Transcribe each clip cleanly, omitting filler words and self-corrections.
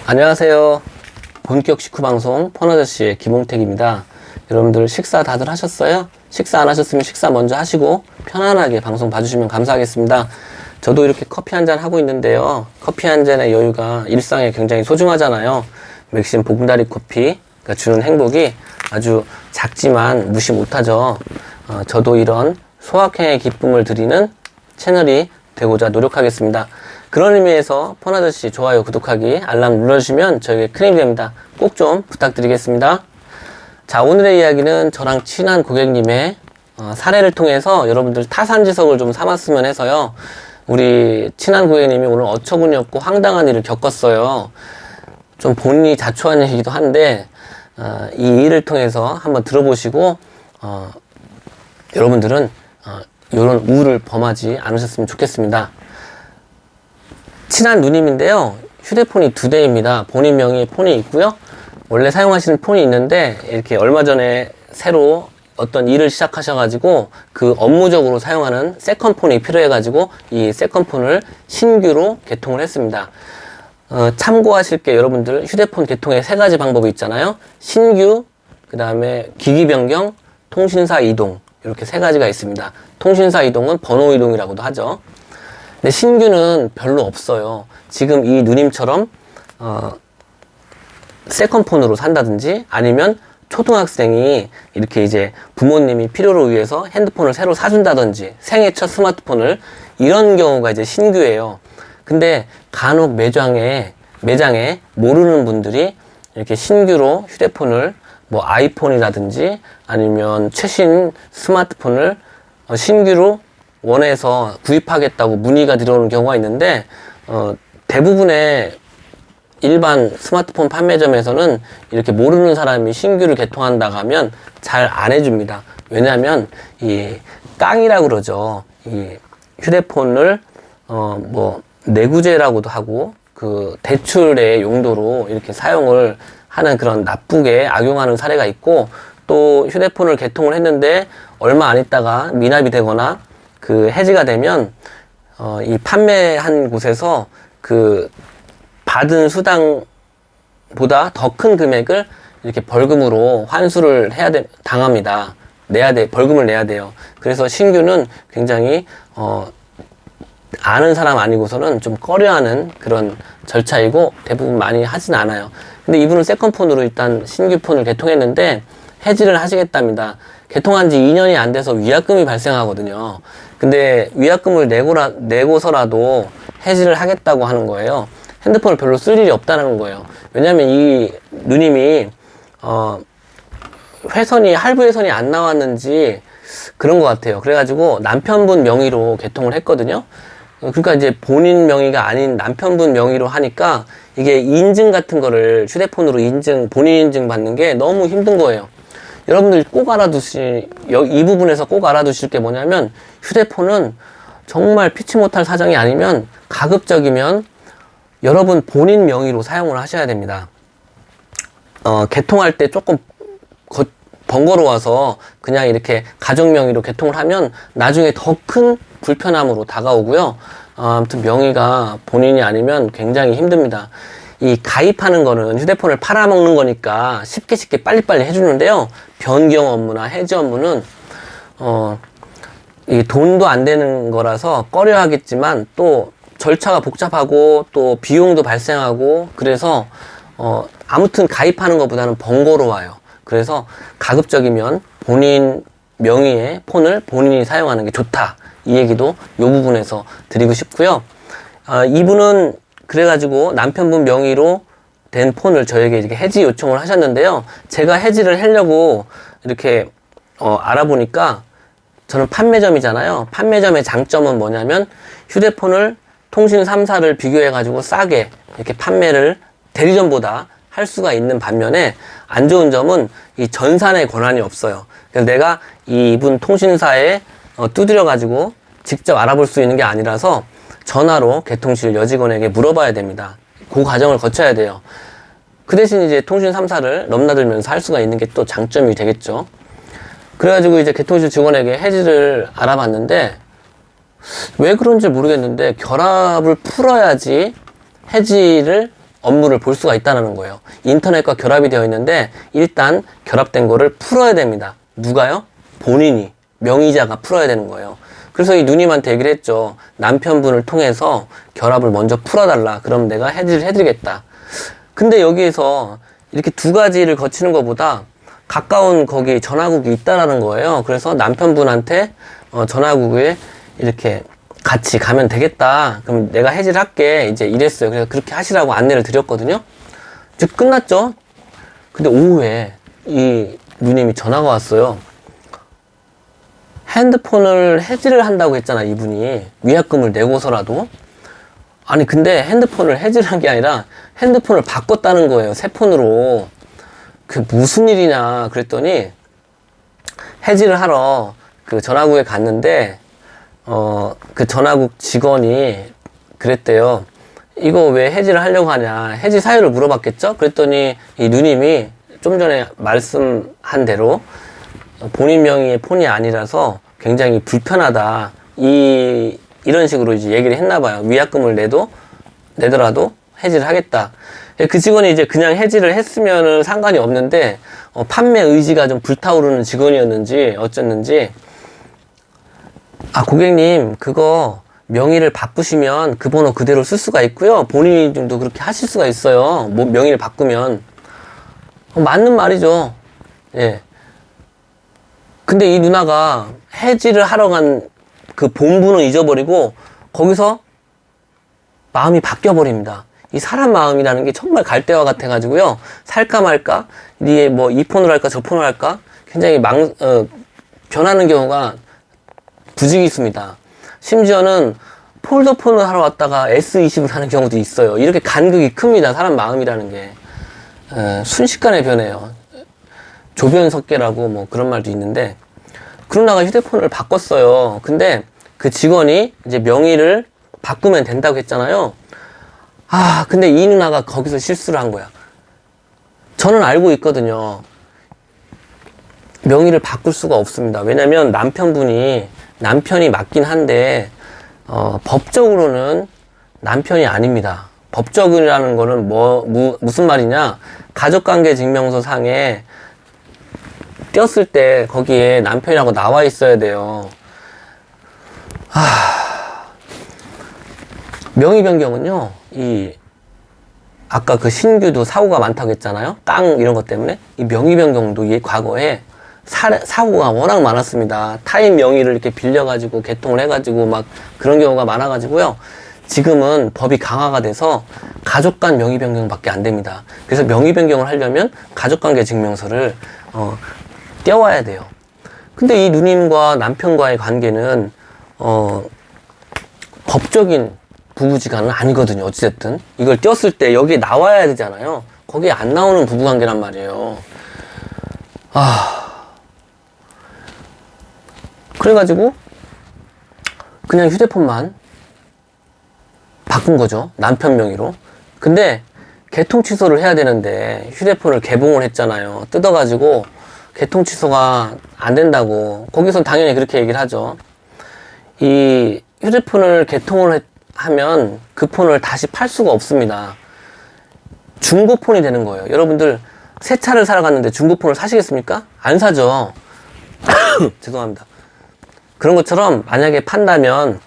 안녕하세요. 본격 식후 방송 폰아저씨의 김홍택입니다. 여러분들 식사 다들 하셨어요? 식사 안 하셨으면 식사 먼저 하시고 편안하게 방송 봐주시면 감사하겠습니다. 저도 이렇게 커피 한잔 하고 있는데요. 커피 한 잔의 여유가 일상에 굉장히 소중하잖아요. 맥심 보금다리 커피가 주는 행복이 아주 작지만 무시 못하죠. 저도 이런 소확행의 기쁨을 드리는 채널이 되고자 노력하겠습니다. 그런 의미에서 폰아저씨 좋아요, 구독하기, 알람 눌러주시면 저에게 큰 힘이 됩니다. 꼭 좀 부탁드리겠습니다. 자, 오늘의 이야기는 저랑 친한 고객님의 사례를 통해서 여러분들 타산지석을 좀 삼았으면 해서요. 우리 친한 고객님이 오늘 어처구니 없고 황당한 일을 겪었어요. 좀 본인이 자초한 얘기기도 한데 이 일을 통해서 한번 들어보시고 여러분들은 이런 우를 범하지 않으셨으면 좋겠습니다. 친한 누님인데요. 휴대폰이 2대입니다. 본인 명의의 폰이 있고요. 원래 사용하시는 폰이 있는데 이렇게 얼마 전에 새로 어떤 일을 시작하셔가지고 그 업무적으로 사용하는 세컨폰이 필요해가지고 이 세컨폰을 신규로 개통을 했습니다. 참고하실 게 여러분들 휴대폰 개통에 3가지 방법이 있잖아요. 신규, 그 다음에 기기 변경, 통신사 이동, 이렇게 3가지가 있습니다. 통신사 이동은 번호 이동이라고도 하죠. 근데 신규는 별로 없어요. 지금 이 누님처럼 세컨폰으로 산다든지 아니면 초등학생이 이렇게 이제 부모님이 필요로 위해서 핸드폰을 새로 사준다든지 생애 첫 스마트폰을, 이런 경우가 이제 신규예요. 근데 간혹 매장에 모르는 분들이 이렇게 신규로 휴대폰을 뭐 아이폰이라든지 아니면 최신 스마트폰을 신규로 원해서 구입하겠다고 문의가 들어오는 경우가 있는데 대부분의 일반 스마트폰 판매점에서는 이렇게 모르는 사람이 신규를 개통한다고 하면 잘 안 해줍니다. 왜냐하면 이 깡이라고 그러죠. 이 휴대폰을 뭐 내구재라고도 하고 그 대출의 용도로 이렇게 사용을 하는 그런 나쁘게 악용하는 사례가 있고, 또 휴대폰을 개통을 했는데 얼마 안 있다가 미납이 되거나 그 해지가 되면 이 판매한 곳에서 그 받은 수당보다 더 큰 금액을 이렇게 벌금으로 환수를 당합니다. 벌금을 내야 돼요. 그래서 신규는 굉장히 아는 사람 아니고서는 좀 꺼려하는 그런 절차이고 대부분 많이 하진 않아요. 근데 이분은 세컨폰으로 일단 신규 폰을 개통했는데 해지를 하시겠답니다. 개통한 지 2년이 안 돼서 위약금이 발생하거든요. 근데 위약금을 내고서라도 해지를 하겠다고 하는 거예요. 핸드폰을 별로 쓸 일이 없다는 거예요. 왜냐면 이 누님이 할부 회선이 안 나왔는지 그런 것 같아요. 그래가지고 남편분 명의로 개통을 했거든요. 그러니까 이제 본인 명의가 아닌 남편분 명의로 하니까 이게 인증 같은 거를 휴대폰으로 본인 인증 받는 게 너무 힘든 거예요. 여러분들 꼭 이 부분에서 꼭 알아두실 게 뭐냐면, 휴대폰은 정말 피치 못할 사정이 아니면 가급적이면 여러분 본인 명의로 사용을 하셔야 됩니다. 개통할 때 조금 번거로워서 그냥 이렇게 가족 명의로 개통을 하면 나중에 더 큰 불편함으로 다가오고요. 아무튼 명의가 본인이 아니면 굉장히 힘듭니다. 이 가입하는 거는 휴대폰을 팔아먹는 거니까 쉽게 빨리빨리 해주는데요. 변경 업무나 해지 업무는 이 돈도 안 되는 거라서 꺼려 하겠지만 또 절차가 복잡하고 또 비용도 발생하고 그래서 아무튼 가입하는 것보다는 번거로워요. 그래서 가급적이면 본인 명의의 폰을 본인이 사용하는 게 좋다, 이 얘기도 이 부분에서 드리고 싶고요. 이분은 그래가지고 남편분 명의로 된 폰을 저에게 이렇게 해지 요청을 하셨는데요. 제가 해지를 하려고 이렇게 알아보니까, 저는 판매점이잖아요. 판매점의 장점은 뭐냐면 휴대폰을 통신 3사를 비교해가지고 싸게 이렇게 판매를 대리점보다 할 수가 있는 반면에, 안 좋은 점은 이 전산의 권한이 없어요. 그래서 내가 이분 통신사에 두드려가지고 직접 알아볼 수 있는 게 아니라서 전화로 개통실 여직원에게 물어봐야 됩니다. 그 과정을 거쳐야 돼요. 그 대신 이제 통신 3사를 넘나들면서 할 수가 있는 게 또 장점이 되겠죠. 그래가지고 이제 개통실 직원에게 해지를 알아봤는데, 왜 그런지 모르겠는데 결합을 풀어야지 해지를 업무를 볼 수가 있다는 거예요. 인터넷과 결합이 되어 있는데 일단 결합된 거를 풀어야 됩니다. 누가요? 본인이, 명의자가 풀어야 되는 거예요. 그래서 이 누님한테 얘기를 했죠. 남편분을 통해서 결합을 먼저 풀어달라. 그럼 내가 해지를 해드리겠다. 근데 여기에서 이렇게 두 가지를 거치는 것보다 가까운 거기 전화국이 있다라는 거예요. 그래서 남편분한테 전화국에 이렇게 같이 가면 되겠다. 그럼 내가 해지를 할게. 이제 이랬어요. 그래서 그렇게 하시라고 안내를 드렸거든요. 이제 끝났죠. 근데 오후에 이 누님이 전화가 왔어요. 핸드폰을 해지를 한다고 했잖아, 이분이. 위약금을 내고서라도. 아니, 근데 핸드폰을 해지를 한 게 아니라 핸드폰을 바꿨다는 거예요. 새 폰으로. 그 무슨 일이냐 그랬더니 해지를 하러 그 전화국에 갔는데 그 전화국 직원이 그랬대요. 이거 왜 해지를 하려고 하냐. 해지 사유를 물어봤겠죠? 그랬더니 이 누님이 좀 전에 말씀한 대로 본인 명의의 폰이 아니라서 굉장히 불편하다. 이런 식으로 이제 얘기를 했나 봐요. 위약금을 내더라도 해지를 하겠다. 그 직원이 이제 그냥 해지를 했으면은 상관이 없는데 판매 의지가 좀 불타오르는 직원이었는지 어쨌는지 고객님 그거 명의를 바꾸시면 그 번호 그대로 쓸 수가 있고요. 본인이 좀도 그렇게 하실 수가 있어요. 뭐 명의를 바꾸면 맞는 말이죠. 예. 근데 이 누나가 해지를 하러 간 그 본분은 잊어버리고 거기서 마음이 바뀌어 버립니다. 이 사람 마음이라는 게 정말 갈대와 같아 가지고요. 살까 말까? 이게 뭐 이 폰으로 할까 저 폰으로 할까? 굉장히 변하는 경우가 부지기 있습니다. 심지어는 폴더폰을 하러 왔다가 S20을 하는 경우도 있어요. 이렇게 간극이 큽니다. 사람 마음이라는 게. 순식간에 변해요. 조변석계라고 뭐 그런 말도 있는데 그 누나가 휴대폰을 바꿨어요. 근데 그 직원이 이제 명의를 바꾸면 된다고 했잖아요. 근데 이 누나가 거기서 실수를 한 거야. 저는 알고 있거든요. 명의를 바꿀 수가 없습니다. 왜냐면 남편이 맞긴 한데 법적으로는 남편이 아닙니다. 법적이라는 거는 무슨 말이냐? 가족관계 증명서 상에 띄었을 때 거기에 남편이라고 나와 있어야 돼요. 명의 변경은요, 아까 그 신규도 사고가 많다고 했잖아요. 땅 이런 것 때문에. 이 명의 변경도 과거에 사고가 워낙 많았습니다. 타인 명의를 이렇게 빌려가지고 개통을 해가지고 막 그런 경우가 많아가지고요. 지금은 법이 강화가 돼서 가족 간 명의 변경밖에 안 됩니다. 그래서 명의 변경을 하려면 가족관계 증명서를 떼와야 돼요. 근데 이 누님과 남편과의 관계는 법적인 부부지간은 아니거든요. 어찌됐든 이걸 띄었을 때 여기에 나와야 되잖아요. 거기에 안 나오는 부부관계란 말이에요. 그래가지고 그냥 휴대폰만 바꾼 거죠. 남편 명의로. 근데 개통 취소를 해야 되는데 휴대폰을 개봉을 했잖아요. 뜯어가지고 개통 취소가 안 된다고. 거기선 당연히 그렇게 얘기를 하죠. 이 휴대폰을 개통을 하면 그 폰을 다시 팔 수가 없습니다. 중고폰이 되는 거예요. 여러분들 새 차를 사러 갔는데 중고폰을 사시겠습니까? 안 사죠. 죄송합니다. 그런 것처럼 만약에 판다면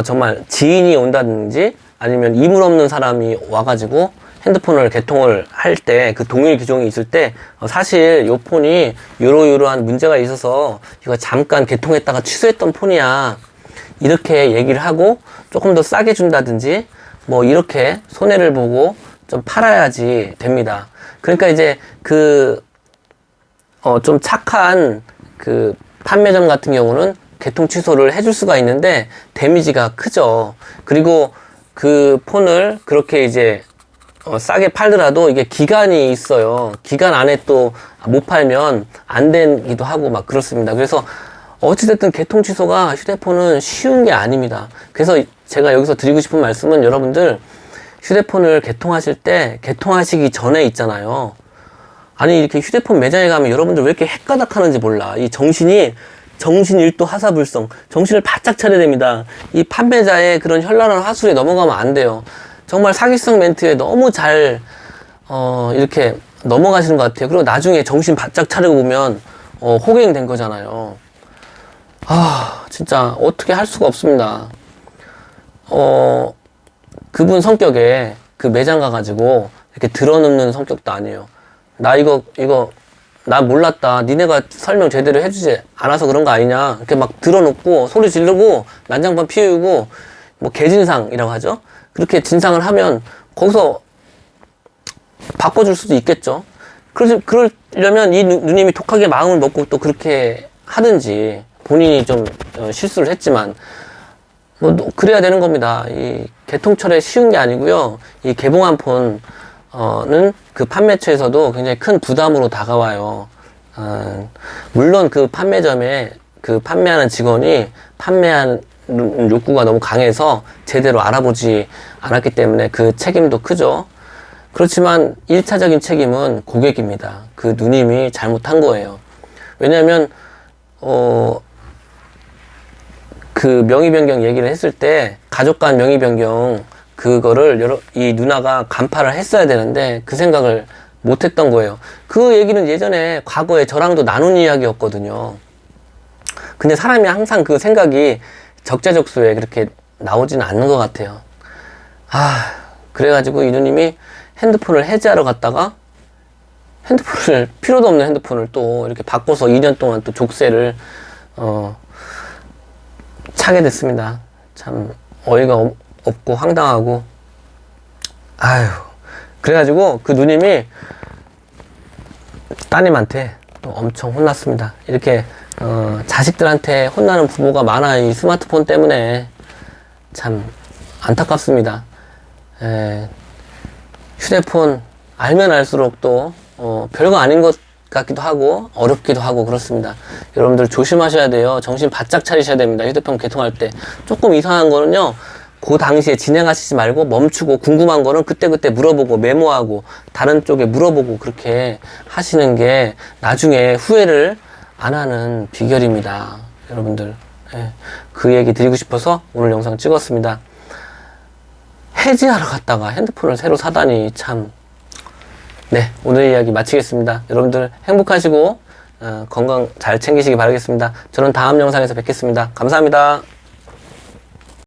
정말 지인이 온다든지 아니면 이물 없는 사람이 와가지고 핸드폰을 개통을 할 때 그 동일 기종이 있을 때 사실 요 폰이 요러요러한 문제가 있어서 이거 잠깐 개통했다가 취소했던 폰이야 이렇게 얘기를 하고 조금 더 싸게 준다든지 뭐 이렇게 손해를 보고 좀 팔아야지 됩니다. 그러니까 이제 좀 착한 그 판매점 같은 경우는 개통 취소를 해줄 수가 있는데 데미지가 크죠. 그리고 그 폰을 그렇게 이제 싸게 팔더라도 이게 기간이 있어요. 기간 안에 또 못 팔면 안 되기도 하고 막 그렇습니다. 그래서 어찌됐든 개통 취소가 휴대폰은 쉬운 게 아닙니다. 그래서 제가 여기서 드리고 싶은 말씀은 여러분들 휴대폰을 개통하실 때 개통하시기 전에 있잖아요. 아니 이렇게 휴대폰 매장에 가면 여러분들 왜 이렇게 헷가닥 하는지 몰라. 이 정신일도 하사불성, 정신을 바짝 차려야 됩니다. 이 판매자의 그런 현란한 화술에 넘어가면 안 돼요. 정말 사기성 멘트에 너무 잘 이렇게 넘어가시는 것 같아요. 그리고 나중에 정신 바짝 차리고 보면 호갱된 거잖아요. 진짜 어떻게 할 수가 없습니다. 그분 성격에 그 매장 가가지고 이렇게 드러눕는 성격도 아니에요. 나 이거 나 몰랐다. 니네가 설명 제대로 해주지 않아서 그런 거 아니냐. 이렇게 막 드러놓고 소리 지르고 난장판 피우고 뭐 개진상이라고 하죠. 그렇게 진상을 하면 거기서 바꿔줄 수도 있겠죠. 그러려면 이 누님이 독하게 마음을 먹고 또 그렇게 하든지 본인이 좀 실수를 했지만 뭐 그래야 되는 겁니다. 이 개통철에 쉬운 게 아니고요. 이 개봉한 폰은 그 판매처에서도 굉장히 큰 부담으로 다가와요. 물론 그 판매점에 그 판매하는 직원이 판매하는 욕구가 너무 강해서 제대로 알아보지 않았기 때문에 그 책임도 크죠. 그렇지만 1차적인 책임은 고객입니다. 그 누님이 잘못한 거예요. 왜냐하면 그 명의 변경 얘기를 했을 때 가족 간 명의 변경 그거를 이 누나가 간파를 했어야 되는데 그 생각을 못 했던 거예요. 그 얘기는 예전에 과거에 저랑도 나눈 이야기였거든요. 근데 사람이 항상 그 생각이 적재적소에 그렇게 나오지는 않는 것 같아요. 그래가지고 이 누님이 핸드폰을 해지하러 갔다가 필요도 없는 핸드폰을 또 이렇게 바꿔서 2년 동안 또 족쇄를 차게 됐습니다. 참 어이가 없고 황당하고 그래가지고 그 누님이 따님한테 또 엄청 혼났습니다. 이렇게 자식들한테 혼나는 부모가 많아. 이 스마트폰 때문에 참 안타깝습니다. 휴대폰 알면 알수록 또 별거 아닌 것 같기도 하고 어렵기도 하고 그렇습니다. 여러분들 조심하셔야 돼요. 정신 바짝 차리셔야 됩니다. 휴대폰 개통할 때 조금 이상한 거는요, 그 당시에 진행하시지 말고 멈추고 궁금한 거는 그때그때 물어보고 메모하고 다른 쪽에 물어보고 그렇게 하시는 게 나중에 후회를 안 하는 비결입니다. 여러분들, 그 얘기 드리고 싶어서 오늘 영상 찍었습니다. 해지하러 갔다가 핸드폰을 새로 사다니 참. 네, 오늘 이야기 마치겠습니다. 여러분들 행복하시고 건강 잘 챙기시기 바라겠습니다. 저는 다음 영상에서 뵙겠습니다. 감사합니다.